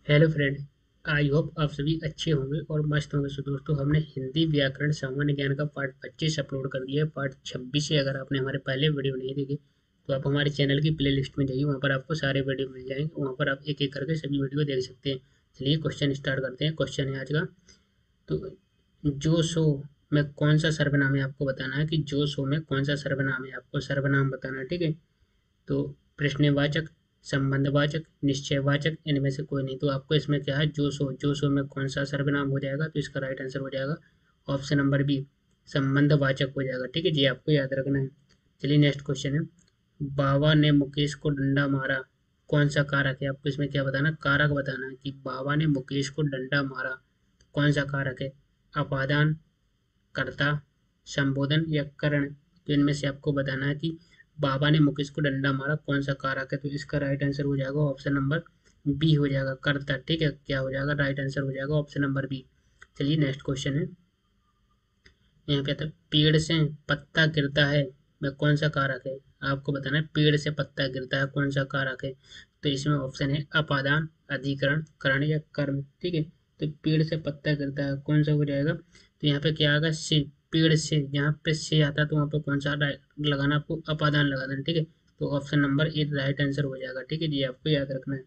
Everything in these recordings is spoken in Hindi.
Hello friend. आई होप आप सभी अच्छे होंगे और मस्त होंगे। सो दोस्तों, हमने हिंदी व्याकरण सामान्य ज्ञान का पार्ट 25 अपलोड कर दिया है। पार्ट 26 से अगर आपने हमारे पहले वीडियो नहीं देखे तो आप हमारे चैनल की प्ले लिस्ट में जाइए, वहाँ पर आपको सारे वीडियो मिल जाएंगे। वहाँ पर आप एक एक करके सभी वीडियो देख सकते हैं। चलिए क्वेश्चन स्टार्ट करते हैं। क्वेश्चन है आज का। तो जो सो में कौन सा सर्वनाम है आपको बताना है कि जो सो में कौन सा सर्वनाम है, आपको सर्वनाम बताना है। ठीक है। तो प्रश्नवाचक, संबंधवाचक, निश्चयवाचक, इनमें से कोई नहीं। तो आपको इसमें क्या है, जो सो में कौन सा सर्वनाम हो जाएगा, तो इसका राइट आंसर हो जाएगा ऑप्शन नंबर बी, संबंधवाचक हो जाएगा। ठीक है जी, आपको याद रखना है। चलिए नेक्स्ट क्वेश्चन है। बाबा ने मुकेश को डंडा मारा, कौन सा कारक है। आपको इसमें क्या बताना, कारक बताना है कि बाबा ने मुकेश को डंडा मारा, कौन सा कारक है। अपादान, कर्ता, संबोधन या करण। तो इनमें से आपको बताना है कि बाबा ने मुकेश को डंडा मारा कौन सा कारक है। तो इसका राइट आंसर हो जाएगा ऑप्शन नंबर बी हो जाएगा, कर्ता। ठीक है, क्या हो जाएगा, राइट आंसर हो जाएगा ऑप्शन नंबर बी। चलिए नेक्स्ट क्वेश्चन है। यहाँ पे आता है पेड़ से पत्ता गिरता है में कौन सा कारक है। आपको बताना है पेड़ से पत्ता गिरता है कौन सा कारक है। तो इसमें ऑप्शन है अपादान, अधिकरण, करण या कर्म। ठीक है। तो पेड़ से पत्ता गिरता है कौन सा हो जाएगा। तो यहाँ पे क्या आएगा, से। पेड़ से, यहाँ पे से आता है तो वहाँ पे कौन सा लगाना, आपको अपादान लगा देना। ठीक है। तो option number A right answer हो जाएगा। ठीक है जी, आपको याद रखना है।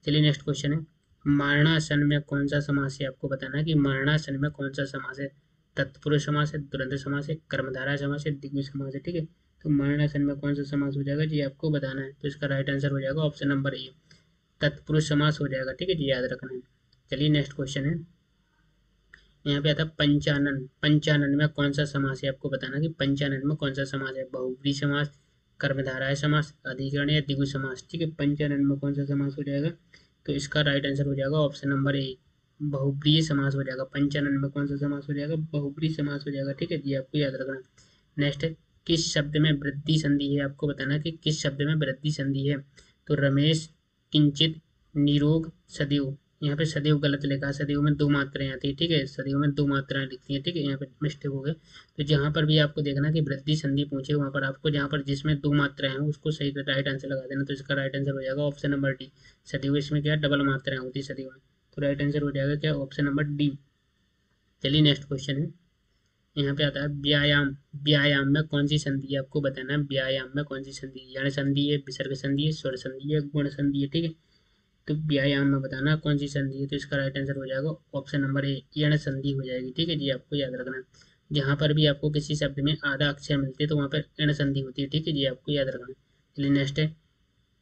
चलिए नेक्स्ट क्वेश्चन है। मरणासन में कौन सा समास है। आपको बताना है कि मरणासन में कौन सा समास है। तत्पुरुष समास है, तुरंत समास है, कर्मधारय समास है, द्विगु समास है। ठीक है। तो मरणासन में कौन सा समास हो जाएगा जी, आपको बताना है। तो इसका राइट आंसर हो जाएगा ऑप्शन नंबर ए, तत्पुरुष समास हो जाएगा। ठीक है जी, याद रखना है। चलिए नेक्स्ट क्वेश्चन है। यहाँ पे आता है पंचानन। पंचानन में कौन सा समास है, आपको बताना कि पंचानन में कौन सा समास है। बहुव्रीहि समास, कर्मधारय समास, अधिकरण या द्विगु समास। ठीक है, पंचानन में कौन सा समास हो जाएगा। तो इसका राइट आंसर हो जाएगा ऑप्शन नंबर ए, बहुव्रीहि समास हो जाएगा। पंचानन में कौन सा समास हो जाएगा, बहुव्रीहि समास हो जाएगा। ठीक है जी, आपको याद रखना। नेक्स्ट है, किस शब्द में वृद्धि संधि है। आपको बताना कि किस शब्द में वृद्धि संधि है। तो रमेश, किंचित, निरोग, सदैव। यहाँ पे सदैव गलत लिखा है, सदैव में दो मात्राएं आती है। ठीक है, सदैव में दो मात्राएं लिखती हैं। ठीक है, यहाँ पे मिस्टेक हो गया। तो जहाँ पर भी आपको देखना कि वृद्धि संधि पूछे, वहाँ पर आपको जहाँ पर जिसमें दो मात्राएं हैं उसको सही राइट आंसर लगा देना। तो इसका राइट आंसर हो जाएगा ऑप्शन नंबर डी, सदैव। इसमें क्या डबल मात्राएं होती है सदैव में। तो राइट आंसर हो जाएगा क्या, ऑप्शन नंबर डी। चलिए नेक्स्ट क्वेश्चन है। यहाँ पे आता है व्यायाम। व्यायाम में कौन सी संधि है, आपको बताना है व्यायाम में कौन सी संधि है। यण संधि है, विसर्ग संधि है, स्वर संधि है, गुण संधि है। ठीक है। तो व्यायाम में बताना कौन सी संधि है। तो इसका राइट आंसर हो जाएगा ऑप्शन नंबर ए, यण संधि हो जाएगी। ठीक है जी, आपको याद रखना है। जहाँ पर भी आपको किसी शब्द में आधा अक्षर मिलते हैं तो वहाँ पर यण संधि होती है। ठीक है जी, आपको याद रखना है। चलिए नेक्स्ट है।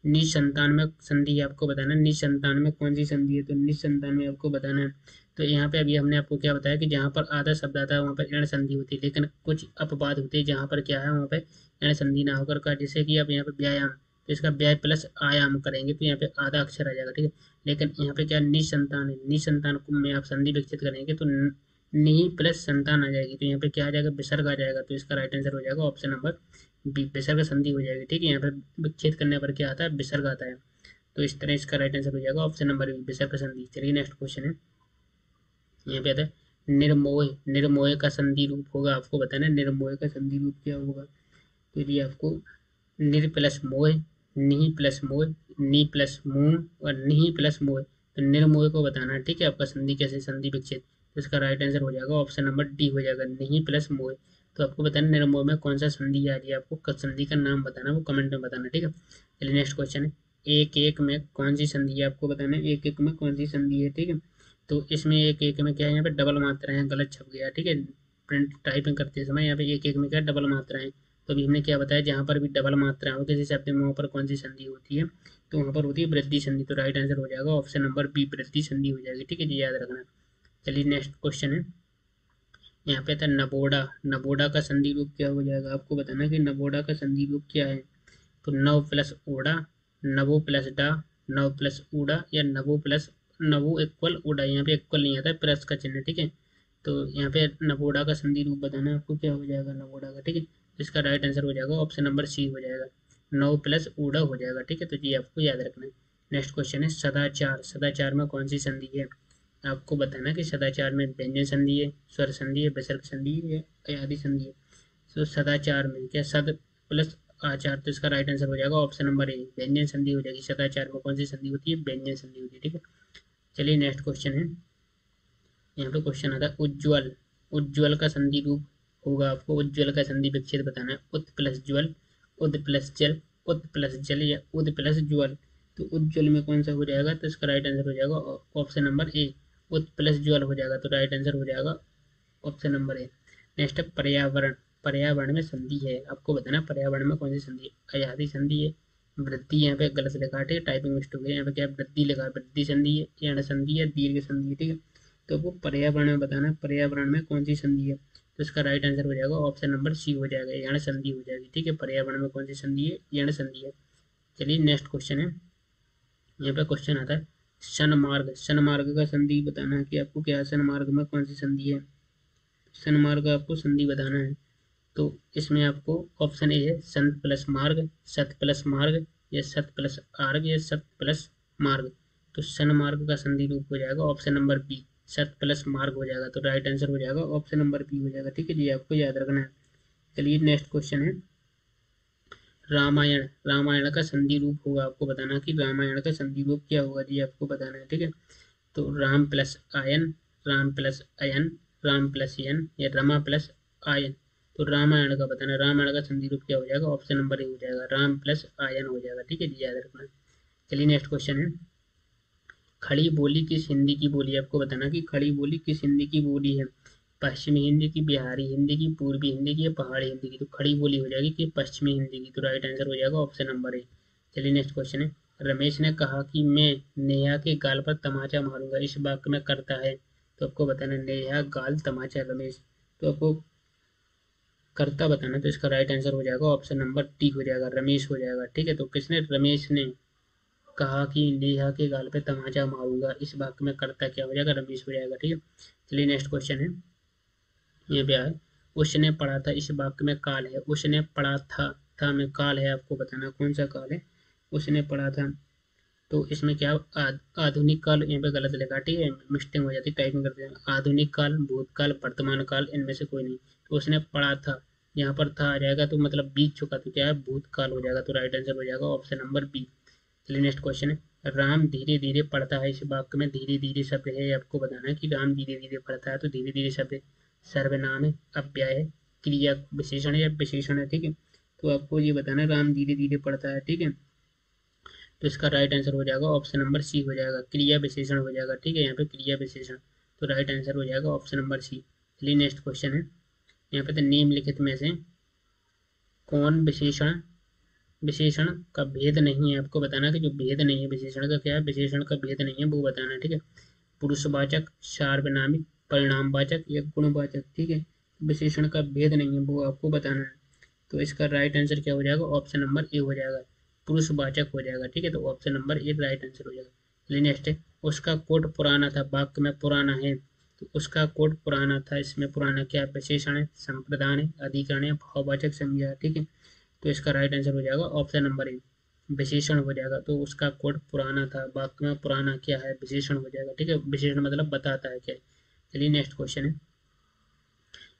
निसंतान में संधि है, आपको बताना है निसंतान में कौन सी संधि है। तो निसंतान में आपको बताना है। तो यहाँ पे अभी हमने आपको क्या बताया कि जहाँ पर आधा शब्द आता है वहाँ पर ऋण संधि होती है, लेकिन कुछ अपवाद होते हैं जहाँ पर क्या है, वहाँ पे ऋण संधि ना होकर का, जैसे कि आप यहाँ पे व्यायाम, तो इसका व्यय प्लस आयाम करेंगे तो यहाँ पे आधा अक्षर आ जाएगा। ठीक है। लेकिन यहाँ पे क्या निसंतान है, निसंतान को में आप संधि विकसित करेंगे तो नी प्लस संतान आ जाएगी। तो यहाँ पे क्या आ जाएगा, विसर्ग आ जाएगा। तो इसका राइट आंसर हो जाएगा ऑप्शन नंबर विसर्ग संधि हो जाएगी। ठीक है, यहाँ पे विच्छेद करने पर क्या आता है, विसर्ग आता है। तो इस तरह इसका राइट आंसर हो जाएगा ऑप्शन नंबर बी, विसर्ग संधि। चलिए नेक्स्ट क्वेश्चन है। यहाँ पे आता है निर्मोह। निर्मोह का संधि रूप होगा, आपको बताना है निर्मोह का संधि रूप क्या होगा। तो ये आपको निर प्लस मोह, निहि प्लस मोह, नी प्लस मूम और निहि प्लस मोह। तो निर्मोह को बताना है। ठीक है, आपका संधि कैसे, संधि विच्छेद। तो इसका राइट आंसर हो जाएगा ऑप्शन नंबर डी हो जाएगा, निहि प्लस मोह। तो आपको बताना निर्मोह में कौन सा संधि आ रही है, आपको संधि का नाम बताना, वो कमेंट में बताना। ठीक है। चलिए नेक्स्ट क्वेश्चन है। एक एक में कौन सी संधि है, आपको बताना है एक एक में कौन सी संधि है। ठीक है। तो इसमें एक एक में क्या है, यहाँ पे डबल मात्रा है, गलत छप गया। ठीक है, प्रिंट टाइपिंग करते समय यहाँ पे एक एक में क्या डबल मात्रा है। तो अभी हमने क्या बताया, जहाँ पर भी डबल मात्रा हो किसी शब्द में वहाँ पर कौन सी संधि होती है। तो वहाँ पर होती है वृद्धि संधि। तो राइट आंसर हो जाएगा ऑप्शन नंबर बी, वृद्धि संधि हो जाएगी। ठीक है जी, याद रखना। चलिए नेक्स्ट क्वेश्चन है। यहाँ पे था नवोडा। नवोडा का संधि रूप क्या हो जाएगा, आपको बताना कि नवोडा का संधि रूप क्या है। तो नव प्लस ओडा, नवो प्लस डा, नव प्लस ऊडा या नवो प्लस नवो इक्वल ओडा। यहाँ पे इक्वल नहीं आता है, प्लस का चिन्ह। ठीक है। तो यहाँ पे नवोडा का संधि रूप बताना है आपको, क्या हो जाएगा नवोडा का। ठीक है, तो इसका राइट आंसर हो जाएगा ऑप्शन नंबर सी हो जाएगा, नव प्लस ऊडा हो जाएगा। ठीक है, तो ये आपको याद रखना है। नेक्स्ट क्वेश्चन है सदाचार। सदाचार में कौन सी संधि है, आपको बताना कि सदाचार में व्यंजन संधि है, स्वर संधि है, विसर्ग संधि है या आदि संधि है। तो सदाचार में क्या, सद प्लस आचार। तो इसका राइट आंसर हो जाएगा ऑप्शन नंबर ए, व्यंजन संधि हो जाएगी। सदाचार में कौन सी संधि होती है, व्यंजन संधि होती है। ठीक है। चलिए नेक्स्ट क्वेश्चन है, यहाँ पे क्वेश्चन आता है उज्ज्वल। उज्ज्वल का संधि रूप होगा आपको, उज्ज्वल का संधि विच्छेद बताना है। उत प्लस ज्वल, उद प्लस जल, उत प्लस जल या उद प्लस ज्वल। तो उज्ज्वल में कौन सा हो जाएगा, तो इसका राइट आंसर हो जाएगा ऑप्शन नंबर ए, उत प्लस ज्वल हो जाएगा। तो राइट आंसर हो जाएगा ऑप्शन नंबर ए। नेक्स्ट है पर्यावरण। पर्यावरण में संधि है, आपको बताना है पर्यावरण में कौन सी संधि है। अयादी संधि है, वृद्धि, यहाँ पे गलत लिखा है, ठीक है, टाइपिंग मिस्टेक है, यहाँ पे क्या है, वृद्धि लिखा है, वृद्धि संधि है, यण संधि है, दीर्घ संधि है, ठीक है। तो वो पर्यावरण में बताना है पर्यावरण में कौन सी संधि है। तो इसका राइट आंसर हो जाएगा ऑप्शन नंबर सी हो जाएगा, यण संधि हो जाएगी, ठीक है। पर्यावरण में कौन सी संधि है, यण संधि है। चलिए नेक्स्ट क्वेश्चन है, यहाँ पे क्वेश्चन आता है सन्मार्ग। सन्मार्ग का संधि बताना है कि आपको क्या है, सन्मार्ग में कौन सी संधि है। सन्मार्ग का आपको संधि बताना है। तो इसमें आपको ऑप्शन ए है संत प्लस मार्ग, सत प्लस मार्ग या सत प्लस आर्ग या सत प्लस मार्ग। तो सन्मार्ग का संधि रूप हो जाएगा ऑप्शन नंबर बी, सत प्लस मार्ग हो जाएगा। तो राइट आंसर हो जाएगा ऑप्शन नंबर बी हो जाएगा, ठीक है जी, आपको याद रखना है। चलिए नेक्स्ट क्वेश्चन है रामायण। रामायण का संधि रूप होगा, आपको बताना कि रामायण का संधि रूप क्या होगा जी, आपको बताना है, ठीक है। तो राम प्लस आयन, राम प्लस अयन, राम प्लस यन या रमा प्लस आयन। तो रामायण का बताना, रामायण का संधि रूप क्या हो जाएगा, ऑप्शन नंबर ए हो जाएगा, राम प्लस आयन हो जाएगा, ठीक है जी, याद रखना। चलिए नेक्स्ट क्वेश्चन है खड़ी बोली किस हिंदी की बोली है, आपको बताना कि खड़ी बोली किस हिंदी की बोली है। पश्चिमी हिंदी की, बिहारी हिंदी की, पूर्वी हिंदी की या पहाड़ी हिंदी की। तो खड़ी बोली हो जाएगी कि पश्चिमी हिंदी की। तो राइट आंसर हो जाएगा ऑप्शन नंबर ए। चलिए नेक्स्ट क्वेश्चन है रमेश ने कहा कि मैं नेहा के गाल पर तमाचा मारूंगा, इस वाक्य में करता है। तो आपको बताना नेहा गाल तमाचा रमेश। तो आपको करता बताना, तो इसका राइट आंसर हो जाएगा ऑप्शन नंबर डी हो जाएगा, रमेश हो जाएगा, ठीक है। तो किसने, रमेश ने कहा कि नेहा के गाल पे तमाचा मारूंगा, इस वाक्य में करता क्या हो जाएगा, रमेश हो जाएगा, ठीक है। चलिए नेक्स्ट क्वेश्चन है, ये क्या है, उसने पढ़ा था, इस वाक्य में काल है, उसने पढ़ा था में काल है, आपको बताना कौन सा काल है, उसने पढ़ा था। तो इसमें क्या आधुनिक काल, यहाँ पे गलत लिखा, ठीक है, मिस्टेक हो जाती है, टाइपिंग करते हैं। आधुनिक काल, भूतकाल, वर्तमान काल, इनमें से कोई नहीं। तो उसने पढ़ा था, यहाँ पर था आ जाएगा, तो मतलब बीत चुका, तो क्या है, भूतकाल हो जाएगा। तो राइट आंसर हो जाएगा ऑप्शन नंबर बी। चलिए नेक्स्ट क्वेश्चन है राम धीरे धीरे पढ़ता है, इस वाक्य में धीरे धीरे शब्द है, आपको बताना है कि राम धीरे धीरे पढ़ता है। तो धीरे धीरे शब्द सर्वनाम है, अव्यय है, क्रिया विशेषण है या विशेषण है, ठीक है। तो आपको ये बताना है राम धीरे धीरे पढ़ता है, ठीक है। तो इसका राइट आंसर हो जाएगा ऑप्शन नंबर सी हो जाएगा, क्रिया विशेषण हो जाएगा, ठीक है, यहाँ पे क्रिया विशेषण। तो राइट आंसर हो जाएगा ऑप्शन नंबर सी। चलिए नेक्स्ट क्वेश्चन है, यहाँ पे तो निम्नलिखित में से कौन विशेषण, विशेषण का भेद नहीं है, आपको बताना कि जो भेद नहीं है विशेषण का, क्या है, विशेषण का भेद नहीं है वो बताना है, ठीक है। पुरुषवाचक, सार्वनामिक, परिणामवाचक या गुणवाचक, ठीक है। विशेषण का भेद नहीं है वो आपको बताना है। तो इसका राइट आंसर क्या हो जाएगा, ऑप्शन नंबर ए हो जाएगा, पुरुषवाचक हो जाएगा, ठीक है। तो option number A right answer हो जाएगा। चलिए नेक्स्ट है उसका कोट पुराना था, वाक्य में पुराना है। तो उसका कोट पुराना था, इसमें पुराना क्या विशेषण है, संप्रदान है, अधिकरण है, भाववाचक संज्ञा है, ठीक है। तो इसका राइट आंसर हो जाएगा ऑप्शन नंबर ए, विशेषण हो जाएगा। तो उसका कोट पुराना था, वाक्य में पुराना क्या है, विशेषण हो जाएगा, ठीक है। विशेषण मतलब बताता है क्या है। चलिए नेक्स्ट क्वेश्चन है,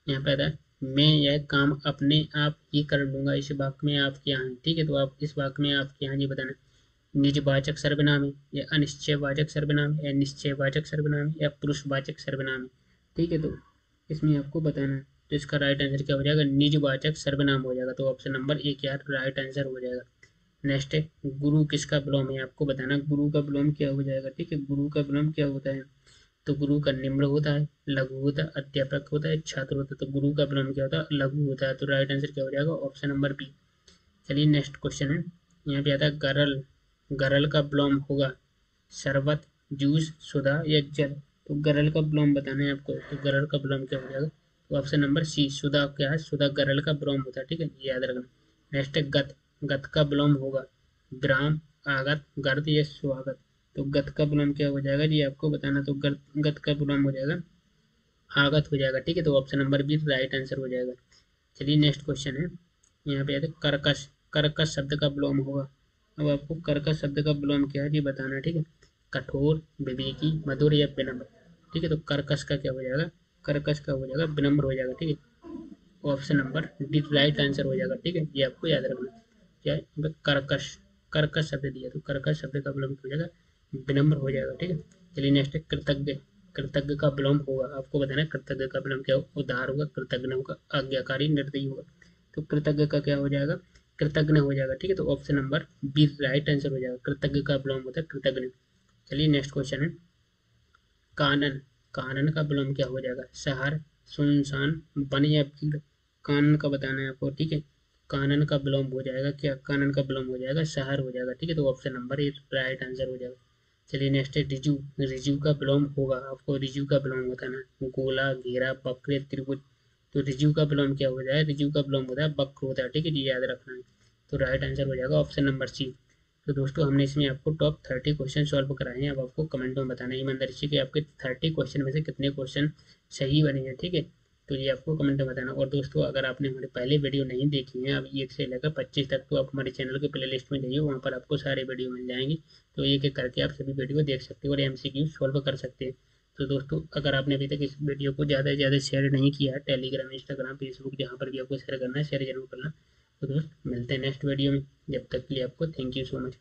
यहाँ पे आता है मैं यह काम अपने आप ही कर लूंगा, इस वाक्य में आप क्या हैं, ठीक है। तो आप इस वाक्य में आप क्या हैं ये बताना। निजवाचक सर्वनाम है या अनिश्चयवाचक सर्वनाम है या निश्चयवाचक सर्वनाम है या पुरुषवाचक सर्वनाम है, ठीक है। तो इसमें आपको बताना है। तो इसका राइट आंसर क्या हो जाएगा, निजवाचक सर्वनाम हो जाएगा। तो ऑप्शन नंबर ए क्या राइट आंसर हो जाएगा। नेक्स्ट है गुरु किसका विलोम है, आपको बताना गुरु का विलोम क्या हो जाएगा, ठीक है। गुरु का विलोम क्या होता है, तो गुरु का निम्न होता है, लघु होता है, अध्यापक होता है, छात्र होता है। तो गुरु का विलोम क्या होता है, लघु होता है। तो राइट आंसर क्या हो जाएगा, ऑप्शन नंबर बी। चलिए नेक्स्ट क्वेश्चन है, यहाँ पे आता है गरल। गरल का विलोम होगा शरबत, जूस, सुधा या जल। तो गरल का विलोम बताना है आपको। तो गरल का विलोम क्या हो जाएगा, तो ऑप्शन नंबर सी, सुधा क्या है, सुधा गरल का विलोम होता है, ठीक है, ये याद रखना। नेक्स्ट है गत। गत का विलोम होगा विराम, आगत, गर्द या स्वागत। तो गत का विलोम क्या हो जाएगा जी, आपको बताना। तो गत का विलोम हो जाएगा आगत हो जाएगा, ठीक है। तो option number B right answer हो जाएगा। चलिए नेक्स्ट क्वेश्चन है, यहाँ पे आते कर्कश। कर्कश शब्द का विलोम होगा। अब आपको कर्कश शब्द का विलोम क्या है जी बताना है, ठीक है। कठोर, विवेकी, मधुर या विनम्र, ठीक है। तो कर्कश का क्या हो जाएगा, कर्कश का हो जाएगा विनम्र हो जाएगा, ठीक है। Option number D right answer हो जाएगा, ठीक है, ये आपको याद रखना। क्या है कर्कश, कर्कश शब्द दिया, तो कर्कश शब्द का विलोम हो जाएगा विनम्र हो जाएगा, ठीक है। चलिए नेक्स्ट है कृतज्ञ। कृतज्ञ का विलोम होगा, आपको बताना है कृतज्ञ का विलोम क्या होगा। उदार होगा, कृतज्ञ होगा, आज्ञाकारी, निर्दयी होगा। तो कृतज्ञ का क्या हो जाएगा, कृतज्ञ हो जाएगा। ठीक है, तो option number B right answer हो जाएगा। कृतज्ञ का विलोम होता है कृतज्ञ। चलिए नेक्स्ट क्वेश्चन है कानन। कानन का विलोम क्या हो जाएगा, शहर, सुनसान, वन या भीड़। कानन का बताना है आपको। ठीक है, कानन का विलोम हो जाएगा क्या, कानन का विलोम हो जाएगा शहर हो जाएगा। ठीक है, तो option number A right answer हो जाएगा। चलिए नेक्स्ट है रिजु। रिजु का विलोम होगा, आपको रिजु का विलोम होता है ना, गोला, घेरा, वक्र, त्रिभुज। तो रिजु का विलोम क्या हो जाएगा, रिजु का विलोम होता है वक्र होता है। ठीक है जी, याद रखना है। तो राइट आंसर हो जाएगा ऑप्शन नंबर सी। तो दोस्तों हमने इसमें आपको टॉप 30 क्वेश्चन सॉल्व कराए हैं। अब आपको कमेंट में बताना है ईमानदारी से कि आपके 30 क्वेश्चन में से कितने क्वेश्चन सही बने हैं। ठीक है, तो ये आपको कमेंट में बताना। और दोस्तों अगर आपने हमारे पहले वीडियो नहीं देखी है, अब 1 से लेकर 25 तक, तो आप हमारे चैनल के प्ले लिस्ट में जाइए, वहाँ पर आपको सारे वीडियो मिल जाएंगे। तो एक एक करके आप सभी वीडियो देख सकते हो और MCQ सॉल्व कर सकते हैं। तो दोस्तों अगर आपने अभी तक इस वीडियो को ज़्यादा से ज़्यादा शेयर नहीं किया है, टेलीग्राम, इंस्टाग्राम, फेसबुक, जहाँ पर भी आपको शेयर करना है, शेयर जरूर करना। तो दोस्त मिलते हैं नेक्स्ट वीडियो में, जब तक के लिए आपको थैंक यू सो मच।